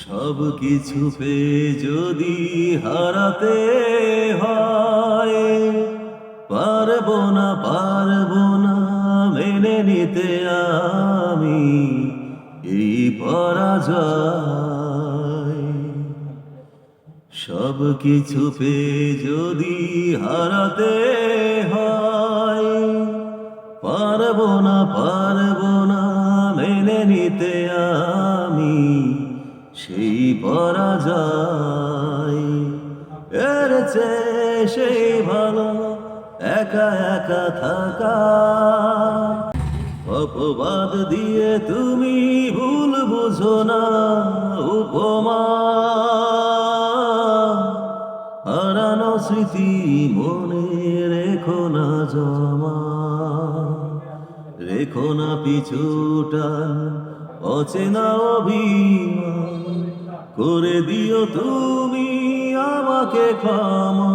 সব কিছু পেয়ে যদি হারাতে হয়, পারবো না মেনে নিতে আমি এই পরাজয়। সব কিছু পেয়ে যদি হারাতে হয়, পারবো না মেনে নিতে আমি সেই পরাজয়। এর চেয়ে সেই ভালো একা একা থাকা। অপবাদ দিয়ে তুমি ভুল বুঝো না, উপমা হারানো স্মৃতি মনে রেখো না জমা। রেখো না পিছুটা অচেনা অভিমান, করে দিও তুমি আমাকে ক্ষমা।